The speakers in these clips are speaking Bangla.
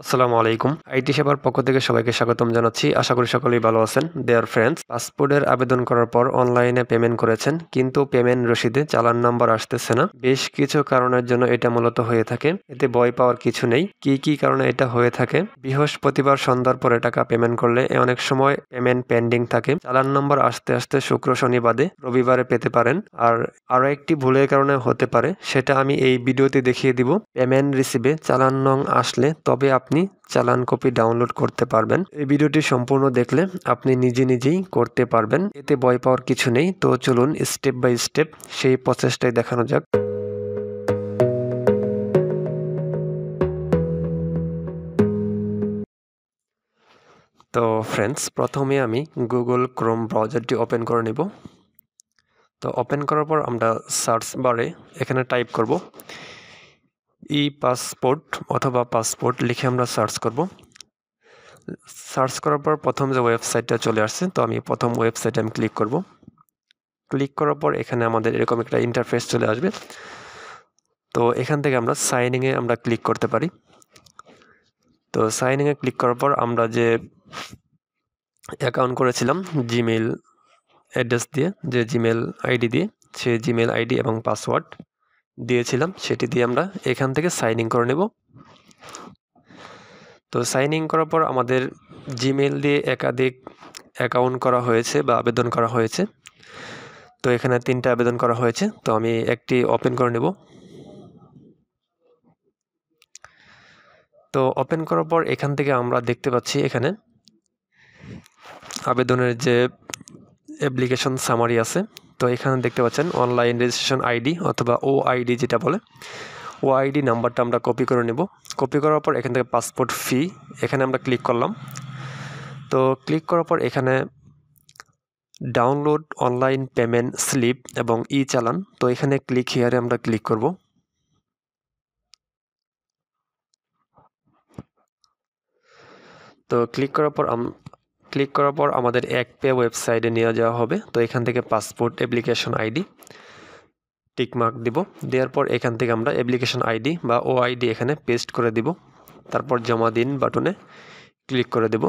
আসসালামু আলাইকুম। আইটি সেবার পক্ষ থেকে সবাইকে স্বাগতম জানাচ্ছি। আশা করি সকলেই ভালো আছেন। ডিয়ার ফ্রেন্ডস, পাসপোর্টের আবেদন করার পর অনলাইনে পেমেন্ট করেছেন, কিন্তু পেমেন্ট রসিদে চালান নাম্বার আসতেছে না। বেশ কিছু কারণের জন্য এটা মূলত হয়ে থাকে। এতে ভয় পাওয়ার কিছু নেই। কি কারণে এটা হয়ে থাকে? বৃহস্পতিবার সন্ধ্যার পরে টাকা পেমেন্ট করলে অনেক সময় পেমেন্ট পেন্ডিং থাকে। চালান নাম্বার আসতে আসতে শুক্র শনি বাদে রবিবারে পেতে পারেন। আর আরও একটি ভুলের কারণে হতে পারে, সেটা আমি এই ভিডিওতে দেখিয়ে দিব। পেমেন্ট রিসিভে চালান নং আসলে তবে আপনি চালান কপি ডাউনলোড করতে পারবেন। এই ভিডিওটি সম্পূর্ণ দেখলে আপনি নিজেই করতে পারবেন। এতে ভয় পাওয়ার কিছু নেই। তো চলুন স্টেপ বাই স্টেপ সেই প্রসেসটাই দেখানো যাক। তো ফ্রেন্ডস, প্রথমে আমি গুগল ক্রোম ব্রাউজারটি ওপেন করে নিব। তো ওপেন করার পর আমরা সার্চ বারে এখানে টাইপ করব ই পাসপোর্ট অথবা পাসপোর্ট লিখে আমরা সার্চ করব। সার্চ করার পর প্রথম যে ওয়েবসাইটটা চলে আসছে, তো আমি প্রথম ওয়েবসাইটে আমি ক্লিক করব। ক্লিক করার পর এখানে আমাদের এরকম একটা ইন্টারফেস চলে আসবে। তো এখান থেকে আমরা সাইনিংয়ে আমরা ক্লিক করতে পারি। তো সাইনিংয়ে ক্লিক করার পর আমরা যে অ্যাকাউন্ট করেছিলাম জিমেইল অ্যাড্রেস দিয়ে, যে জিমেল আইডি দিয়ে, সেই জিমেল আইডি এবং পাসওয়ার্ড দিয়েছিলাম, সেটি দিয়ে আমরা এখান থেকে সাইন ইন করে নেব। তো সাইন ইন করার পর আমাদের জিমেল দিয়ে একাধিক অ্যাকাউন্ট করা হয়েছে বা আবেদন করা হয়েছে। তো এখানে 3টা আবেদন করা হয়েছে। তো আমি একটি ওপেন করে নেব। তো ওপেন করার পর এখান থেকে আমরা দেখতে পাচ্ছি এখানে আবেদনের যে অ্যাপ্লিকেশন সামারি আছে। তো এখানে দেখতে পাচ্ছেন অনলাইন রেজিস্ট্রেশন আইডি অথবা ওআইডি যেটা বলে, ওআইডি নাম্বারটা আমরা কপি করে নেব। কপি করার পর এখান থেকে পাসপোর্ট ফি এখানে আমরা ক্লিক করলাম। তো ক্লিক করার পর এখানে ডাউনলোড অনলাইন পেমেন্ট স্লিপ এবং ই চালান, তো এখানে ক্লিক হিয়ারে আমরা ক্লিক করব। তো ক্লিক করার পর আমাদের এক পে ওয়েবসাইটে নিয়ে যাওয়া হবে। তো এখান থেকে পাসপোর্ট অ্যাপ্লিকেশন আইডি টিকমার্ক দিব। দেওয়ার পর এখান থেকে আমরা অ্যাপ্লিকেশন আইডি বা ওআইডি এখানে পেস্ট করে দিব। তারপর জমা দিন বাটনে ক্লিক করে দেব।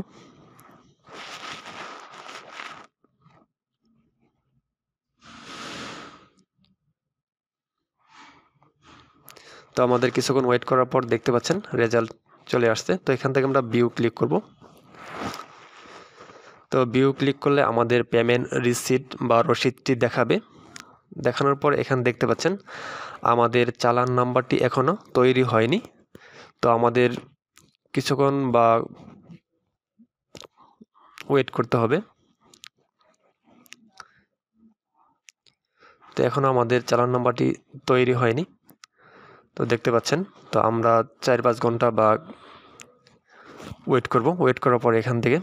তো আমাদের কিছুক্ষণ ওয়েট করার পর দেখতে পাচ্ছেন রেজাল্ট চলে আসছে। তো এখান থেকে আমরা ভিউ ক্লিক করব। তো ভিউ ক্লিক করলে আমাদের পেমেন্ট রিসিট বা রসিদটি দেখাবে। দেখানোর পর এখানে দেখতে পাচ্ছেন আমাদের চালান নাম্বারটি এখনও তৈরি হয়নি। তো আমাদের কিছুক্ষণ বা ওয়েট করতে হবে। তো এখনও আমাদের চালান নাম্বারটি তৈরি হয়নি, তো দেখতে পাচ্ছেন। তো আমরা 4-5 ঘন্টা বা ওয়েট করব। ওয়েট করার পর এখান থেকে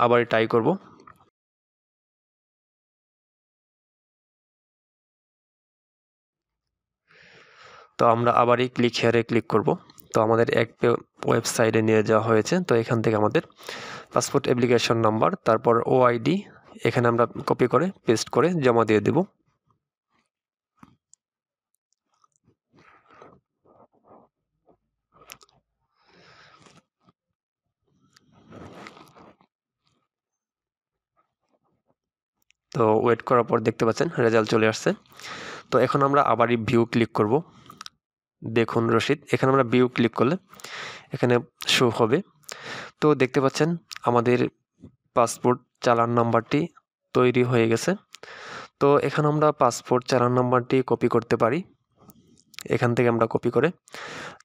আবার ট্রাই করব। তো আমরা আবারই ক্লিক হেয়ারে ক্লিক করব। তো আমাদের এক ওয়েবসাইটে নিয়ে যাওয়া হয়েছে। তো এখান থেকে আমাদের পাসপোর্ট অ্যাপ্লিকেশন নাম্বার, তারপর ওআইডি এখানে আমরা কপি করে পেস্ট করে জমা দিয়ে দেব। তো ওয়েট করার পর দেখতে পাচ্ছেন রেজাল্ট চলে আসছে। তো এখন আমরা আবারই ভিউ ক্লিক করব। দেখুন রসিদ, এখানে আমরা ভিউ ক্লিক করলে এখানে শো হবে। তো দেখতে পাচ্ছেন আমাদের পাসপোর্ট চালান নাম্বারটি তৈরি হয়ে গেছে। তো এখানে আমরা পাসপোর্ট চালান নাম্বারটি কপি করতে পারি। এখান থেকে আমরা কপি করে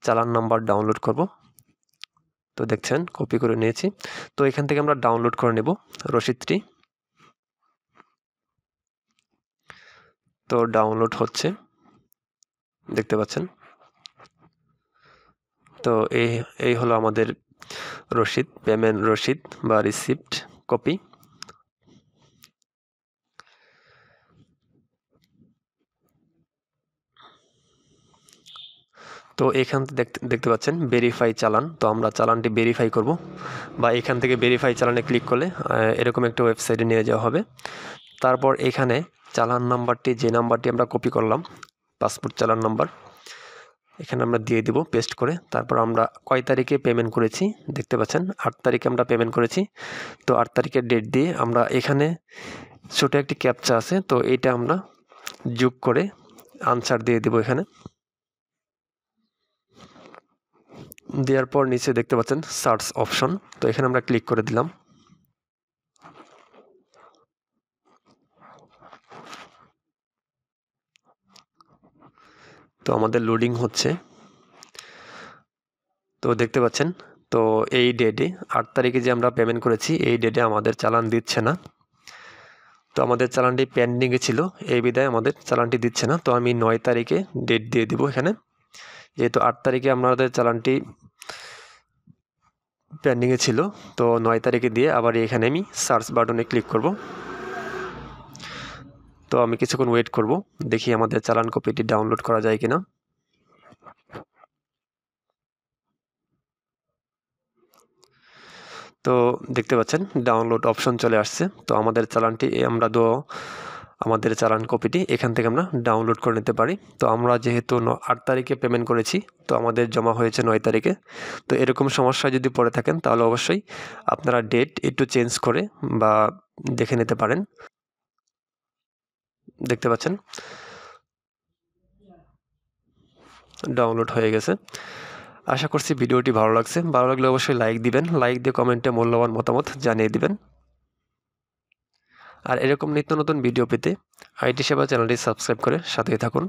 চালান নাম্বার ডাউনলোড করব। তো দেখছেন কপি করে নিয়েছি। তো এখান থেকে আমরা ডাউনলোড করে নেব রসিদটি। তো ডাউনলোড হচ্ছে, দেখতে পাচ্ছেন। তো এই হলো আমাদের রসিদ, পেমেন্ট রসিদ বা রিসিপ্ট কপি। তো এখান থেকে দেখতে পাচ্ছেন ভেরিফাই চালান। তো আমরা চালানটি ভেরিফাই করব, বা এখান থেকে ভেরিফাই চালানে ক্লিক করলে এরকম একটা ওয়েবসাইটে নিয়ে যাওয়া হবে। তারপর এখানে চালান নাম্বারটি, যে নাম্বারটি আমরা কপি করলাম পাসপোর্ট চালান নাম্বার, এখানে আমরা দিয়ে দিব পেস্ট করে। তারপর আমরা কয় তারিখে পেমেন্ট করেছি দেখতে পাচ্ছেন, 8 তারিখে আমরা পেমেন্ট করেছি। তো 8 তারিখের ডেট দিয়ে আমরা এখানে ছোট একটি ক্যাপচা আছে, তো এইটা আমরা যোগ করে আনসার দিয়ে দিব। এখানে দেওয়ার পর নিচে দেখতে পাচ্ছেন সার্চ অপশন, তো এখানে আমরা ক্লিক করে দিলাম। তো আমাদের লোডিং হচ্ছে। তো দেখতে পাচ্ছেন, তো এই ডেটে 8 তারিখে যে আমরা পেমেন্ট করেছি এই ডেটে আমাদের চালান দিচ্ছে না। তো আমাদের চালানটি পেন্ডিংয়ে ছিল, এই বিধায় আমাদের চালানটি দিচ্ছে না। তো আমি 9 তারিখে ডেট দিয়ে দিব এখানে, যেহেতু 8 তারিখে আমাদের চালানটি পেন্ডিংয়ে ছিল। তো 9 তারিখে দিয়ে আবার এখানে আমি সার্চ বাটনে ক্লিক করব। তো আমি কিছুক্ষণ ওয়েট করব, দেখি আমাদের চালান কপিটি ডাউনলোড করা যায় কিনা। তো দেখতে পাচ্ছেন ডাউনলোড অপশন চলে আসছে। তো আমাদের চালানটি আমাদের চালান কপিটি এখান থেকে আমরা ডাউনলোড করে নিতে পারি। তো আমরা যেহেতু 8 তারিখে পেমেন্ট করেছি, তো আমাদের জমা হয়েছে 9 তারিখে। তো এরকম সমস্যা যদি পড়ে থাকেন তাহলে অবশ্যই আপনারা ডেট একটু চেঞ্জ করে বা দেখে নিতে পারেন। দেখতে পাচ্ছেন ডাউনলোড হয়ে গেছে। আশা করছি ভিডিওটি ভালো লাগছে। ভালো লাগলে অবশ্যই লাইক দিবেন, লাইক দিয়ে কমেন্টে মূল্যবান মতামত জানিয়ে দিবেন। আর এরকম নিত্য নতুন ভিডিও পেতে আইটি সেবা চ্যানেলটি সাবস্ক্রাইব করে সাথেই থাকুন।